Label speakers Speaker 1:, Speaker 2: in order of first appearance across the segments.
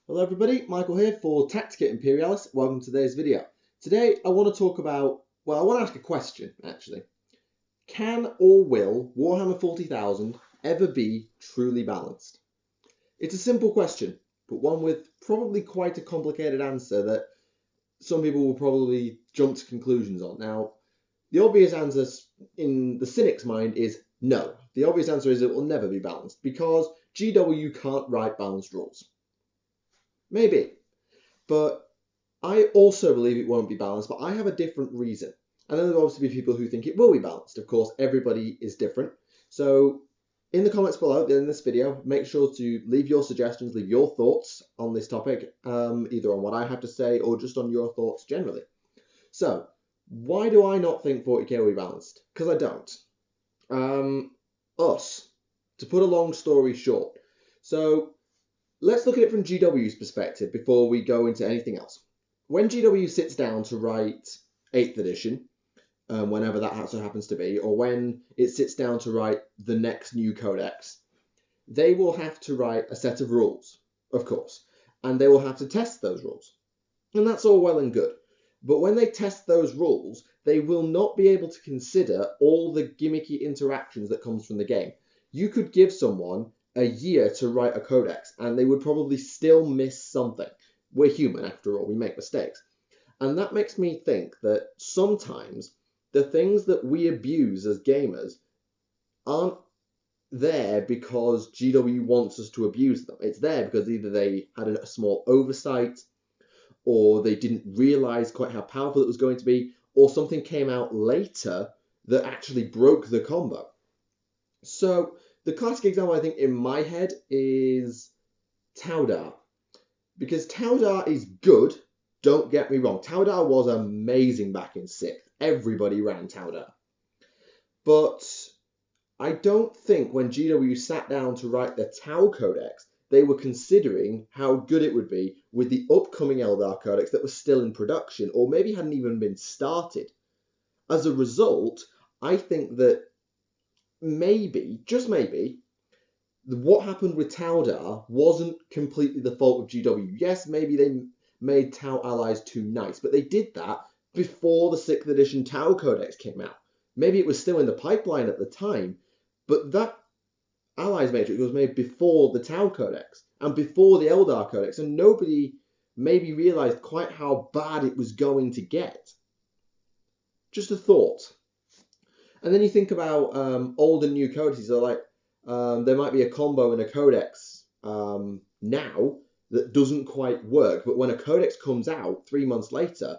Speaker 1: Hello everybody, Michael here for Tactica Imperialis. Welcome to today's video. Today I want to talk about, I want to ask a question actually. Can or will Warhammer 40,000 ever be truly balanced? It's a simple question, but one with probably quite a complicated answer that some people will probably jump to conclusions on. Now, the obvious answer in the cynic's mind is no. The obvious answer is it will never be balanced because GW can't write balanced rules. Maybe. But I also believe it won't be balanced, but I have a different reason. And then there'll obviously be people who think it will be balanced. Of course, everybody is different. So in the comments below in this video, make sure to leave your suggestions, leave your thoughts on this topic, either on what I have to say or just on your thoughts generally. So why do I not think 40k will be balanced? Because I don't. To put a long story short. So let's look at it from GW's perspective before we go into anything else. When GW sits down to write 8th edition, whenever that also happens to be, or when it sits down to write the next new codex, they will have to write a set of rules, of course, and they will have to test those rules. And that's all well and good. But when they test those rules, they will not be able to consider all the gimmicky interactions that comes from the game. You could give someone a year to write a codex and they would probably still miss something. We're human after all, we make mistakes. And that makes me think that sometimes the things that we abuse as gamers aren't there because GW wants us to abuse them. It's there because either they had a small oversight or they didn't realize quite how powerful it was going to be, or something came out later that actually broke the combo. So the classic example, I think, in my head is Taudar. Because Taudar is good, don't get me wrong. Taudar was amazing back in 6th. Everybody ran Taudar. But I don't think when GW sat down to write the Tau Codex, they were considering how good it would be with the upcoming Eldar Codex that was still in production, or maybe hadn't even been started. As a result, I think that maybe, just maybe, what happened with Taudar wasn't completely the fault of GW. Yes, maybe they made Tau allies too nice, but they did that before the 6th edition Tau Codex came out. Maybe it was still in the pipeline at the time, but that allies matrix was made before the Tau Codex and before the Eldar Codex, and nobody maybe realized quite how bad it was going to get. Just a thought. And then you think about old and new codices. So like there might be a combo in a codex now that doesn't quite work, but when a codex comes out 3 months later,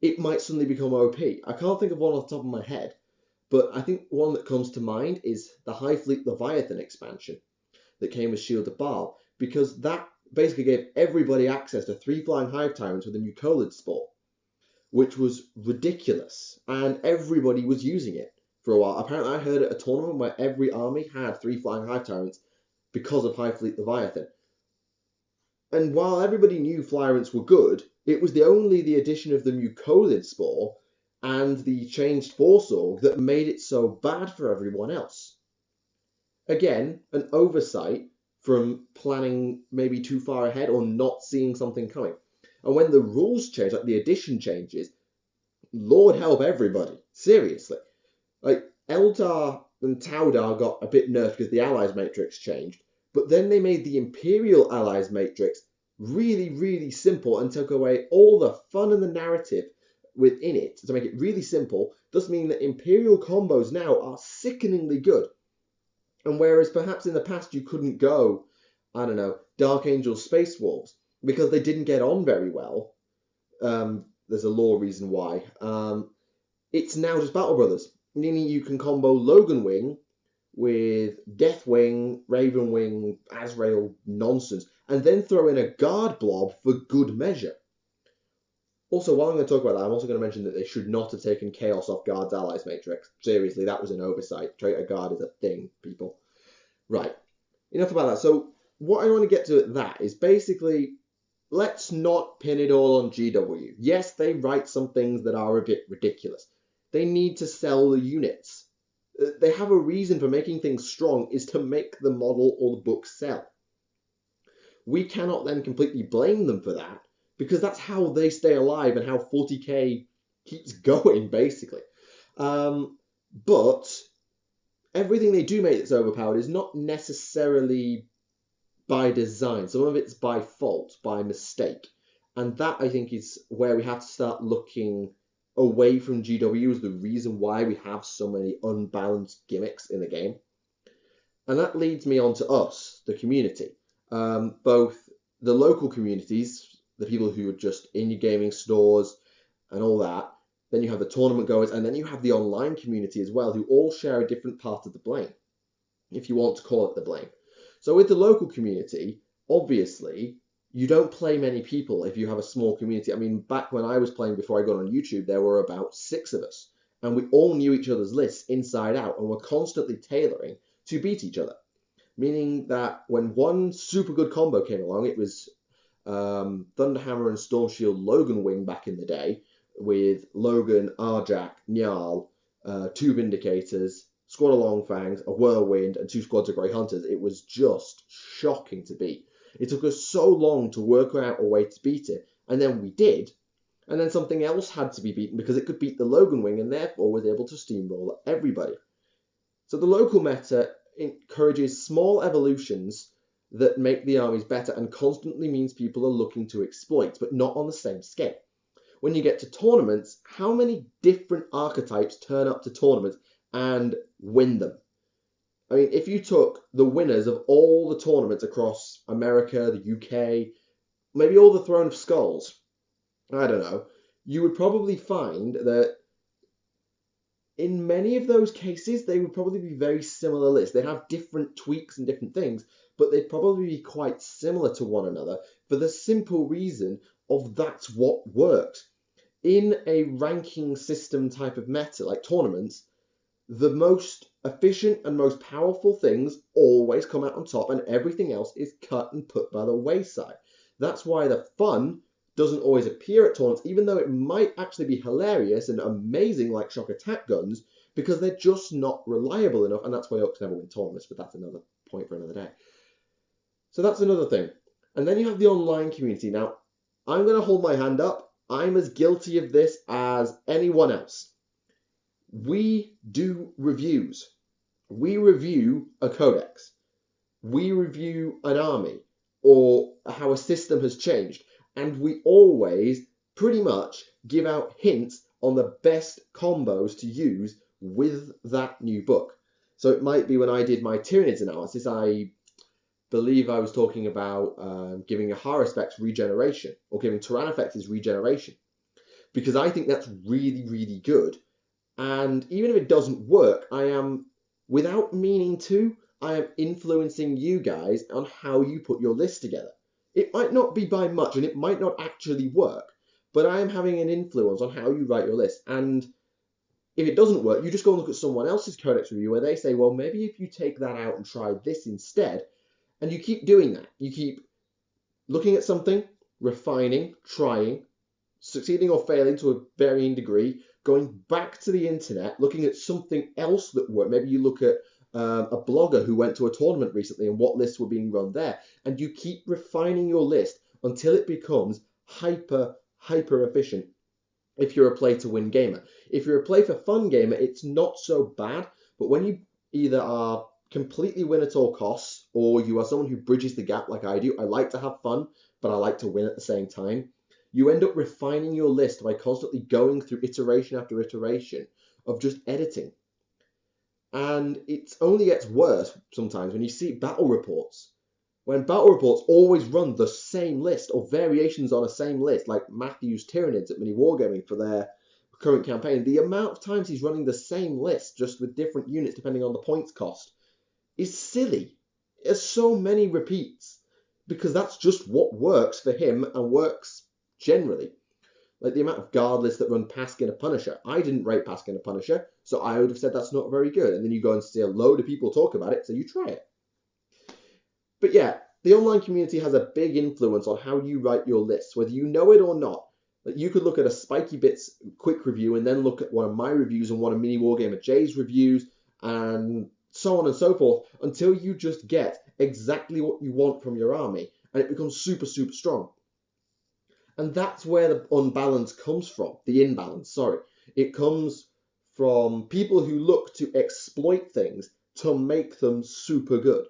Speaker 1: it might suddenly become OP. I can't think of one off the top of my head, but I think one that comes to mind is the High Fleet Leviathan expansion that came with Shield of Baal, because that basically gave everybody access to 3 Flying Hive Tyrants with a Mucolid Spore, which was ridiculous, and everybody was using it for a while. Apparently I heard at a tournament where every army had 3 Flying Hive Tyrants because of High Fleet Leviathan. And while everybody knew Flyrants were good, it was only the addition of the Mucolid Spore and the changed Force Org that made it so bad for everyone else. Again, an oversight from planning maybe too far ahead or not seeing something coming. And when the rules change, like the addition changes, Lord help everybody. Seriously. Like, Eldar and Taudar got a bit nerfed because the Allies matrix changed, but then they made the Imperial Allies matrix really, really simple and took away all the fun and the narrative within it to make it really simple, thus meaning that Imperial combos now are sickeningly good. And whereas perhaps in the past you couldn't go, I don't know, Dark Angel Space Wolves because they didn't get on very well, there's a lore reason why, it's now just Battle Brothers, meaning you can combo Logan Wing with Deathwing, Ravenwing, Azrael nonsense, and then throw in a guard blob for good measure. Also, while I'm going to talk about that, I'm also going to mention that they should not have taken Chaos off Guard's Allies Matrix. Seriously, that was an oversight. Traitor Guard is a thing, people. Right, enough about that. So, what I want to get to at that is basically, let's not pin it all on GW. Yes, they write some things that are a bit ridiculous. They need to sell the units. They have a reason for making things strong, is to make the model or the book sell. we cannot then completely blame them for that, because that's how they stay alive and how 40k keeps going, basically. But everything they do make that's overpowered is not necessarily by design. Some of it's by fault, by mistake. And that, I think, is where we have to start looking away from GW as the reason why we have so many unbalanced gimmicks in the game. And that leads me on to us, the community. Both the local communities, the people who are just in your gaming stores and all that. Then you have the tournament goers, and then you have the online community as well, who all share a different part of the blame, if you want to call it the blame. So with the local community, obviously, you don't play many people if you have a small community. I mean, back when I was playing before I got on YouTube, there were about 6 of us, and we all knew each other's lists inside out, and were constantly tailoring to beat each other. Meaning that when one super good combo came along, it was Thunderhammer and Stormshield Logan Wing back in the day, with Logan, Arjak, Nyarl, 2 Vindicators, squad of Longfangs, a Whirlwind, and 2 squads of Grey Hunters. It was just shocking to beat. It took us so long to work out a way to beat it, and then we did, and then something else had to be beaten because it could beat the Logan Wing and therefore was able to steamroll everybody. So the local meta encourages small evolutions that make the armies better and constantly means people are looking to exploit, but not on the same scale. When you get to tournaments, how many different archetypes turn up to tournaments and win them? I mean, if you took the winners of all the tournaments across America, the UK, maybe all the Throne of Skulls, I don't know, you would probably find that in many of those cases, they would probably be very similar lists. They'd have different tweaks and different things, but they'd probably be quite similar to one another for the simple reason of that's what works. In a ranking system type of meta, like tournaments, the most efficient and most powerful things always come out on top, and everything else is cut and put by the wayside. That's why the fun doesn't always appear at tournaments, even though it might actually be hilarious and amazing like shock attack guns, because they're just not reliable enough, and that's why Orcs never win tournaments, but that's another point for another day. So that's another thing. And then you have the online community. Now, I'm going to hold my hand up. I'm as guilty of this as anyone else. We do reviews. We review a codex. We review an army or how a system has changed. And we always pretty much give out hints on the best combos to use with that new book. So it might be when I did my Tyranids analysis, I believe I was talking about giving Ahara-Specs regeneration, or giving Tyrannofexes regeneration, because I think that's really, really good. And even if it doesn't work, I am, without meaning to, I am influencing you guys on how you put your list together. It might not be by much, and it might not actually work, but I am having an influence on how you write your list. And if it doesn't work, you just go and look at someone else's codex review where they say, well, maybe if you take that out and try this instead, and you keep doing that. You keep looking at something, refining, trying, succeeding or failing to a varying degree, going back to the internet, looking at something else that worked. Maybe you look at a blogger who went to a tournament recently and what lists were being run there. And you keep refining your list until it becomes hyper efficient if you're a play-to-win gamer. If you're a play-for-fun gamer, it's not so bad. But when you either are completely win at all costs, or you are someone who bridges the gap like I do, I like to have fun, but I like to win at the same time, you end up refining your list by constantly going through iteration after iteration of just editing. And it only gets worse sometimes when you see battle reports. When battle reports always run the same list or variations on a same list, like Matthew's Tyranids at Mini Wargaming for their current campaign, the amount of times he's running the same list just with different units depending on the points cost is silly. There's so many repeats because that's just what works for him and works generally. Like the amount of guard lists that run Paskin a Punisher. I didn't rate Paskin a Punisher, so I would have said that's not very good. And then you go and see a load of people talk about it, so you try it. But yeah, the online community has a big influence on how you write your lists, whether you know it or not. Like you could look at a Spiky Bits quick review and then look at one of my reviews and one of Mini Wargamer Jay's reviews and so on and so forth until you just get exactly what you want from your army. and it becomes super, super strong. And that's where the unbalance comes from, the imbalance, sorry. It comes from people who look to exploit things to make them super good.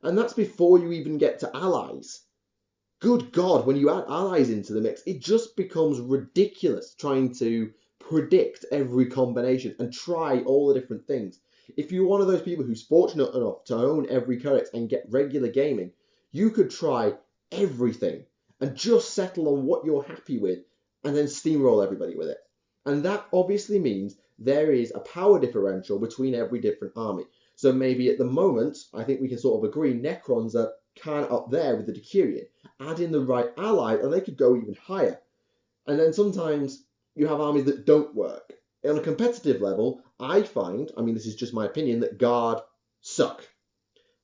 Speaker 1: And that's before you even get to allies. Good God, when you add allies into the mix, it just becomes ridiculous trying to predict every combination and try all the different things. If you're one of those people who's fortunate enough to own every codex and get regular gaming, you could try everything and just settle on what you're happy with and then steamroll everybody with it. And that obviously means there is a power differential between every different army. So maybe at the moment, I think we can sort of agree Necrons are kind of up there with the Decurion. Add in the right ally and they could go even higher. And then sometimes you have armies that don't work. On a competitive level, I find, I mean, this is just my opinion, that Guard suck.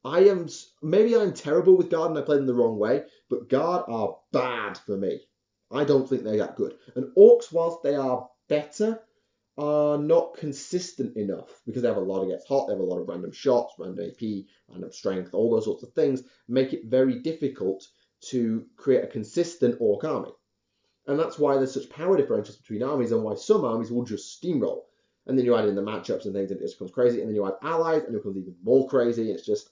Speaker 1: Maybe I'm terrible with Guard and I play them the wrong way, but Guard are bad for me. I don't think they're that good. And Orcs, whilst they are better, are not consistent enough because they have a lot of gets hot, they have a lot of random shots, random AP, random strength, all those sorts of things make it very difficult to create a consistent Orc army. And that's why there's such power differentials between armies and why some armies will just steamroll. And then you add in the matchups and things and it just becomes crazy. And then you add allies and it becomes even more crazy. It's just,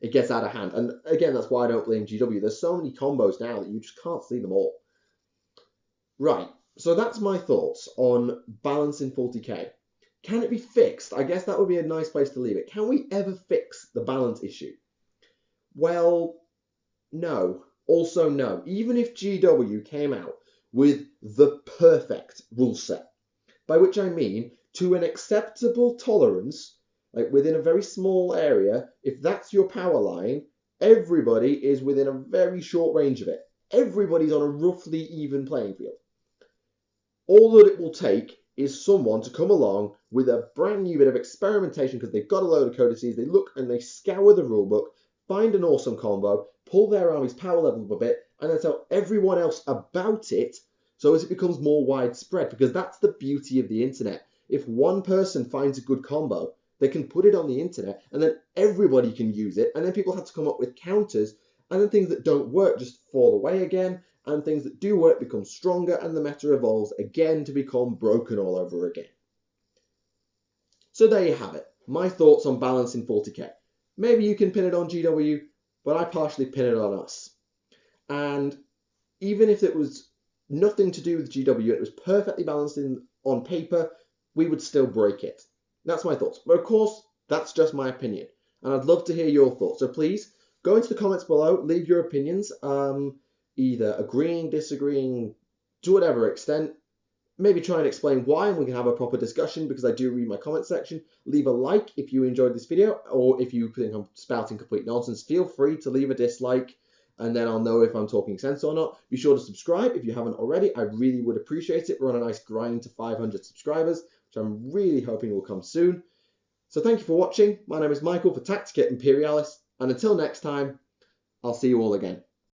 Speaker 1: it gets out of hand. And again, that's why I don't blame GW. There's so many combos now that you just can't see them all. Right, so that's my thoughts on balance in 40k. Can it be fixed? I guess that would be a nice place to leave it. Can we ever fix the balance issue? Well, no. Also, no. Even if GW came out with the perfect rule set, by which I mean to an acceptable tolerance, like within a very small area, if that's your power line, everybody is within a very short range of it. Everybody's on a roughly even playing field. All that it will take is someone to come along with a brand new bit of experimentation because they've got a load of codices, they look and they scour the rulebook, find an awesome combo, pull their army's power level up a bit, and then tell everyone else about it so as it becomes more widespread, because that's the beauty of the internet. If one person finds a good combo, they can put it on the internet, and then everybody can use it, and then people have to come up with counters, and then things that don't work just fall away again, and things that do work become stronger, and the meta evolves again to become broken all over again. So there you have it. My thoughts on balance in 40k. Maybe you can pin it on GW, but I partially pin it on us. And even if it was nothing to do with GW, it was perfectly balanced on paper, we would still break it. That's my thoughts. But of course, that's just my opinion. And I'd love to hear your thoughts. So please, go into the comments below, leave your opinions, either agreeing, disagreeing, to whatever extent. Maybe try and explain why, and we can have a proper discussion because I do read my comment section. Leave a like if you enjoyed this video, or if you think I'm spouting complete nonsense, feel free to leave a dislike, and then I'll know if I'm talking sense or not. Be sure to subscribe if you haven't already. I really would appreciate it. We're on a nice grind to 500 subscribers, which I'm really hoping will come soon. So thank you for watching. My name is Michael for Tactica Imperialis, and until next time, I'll see you all again.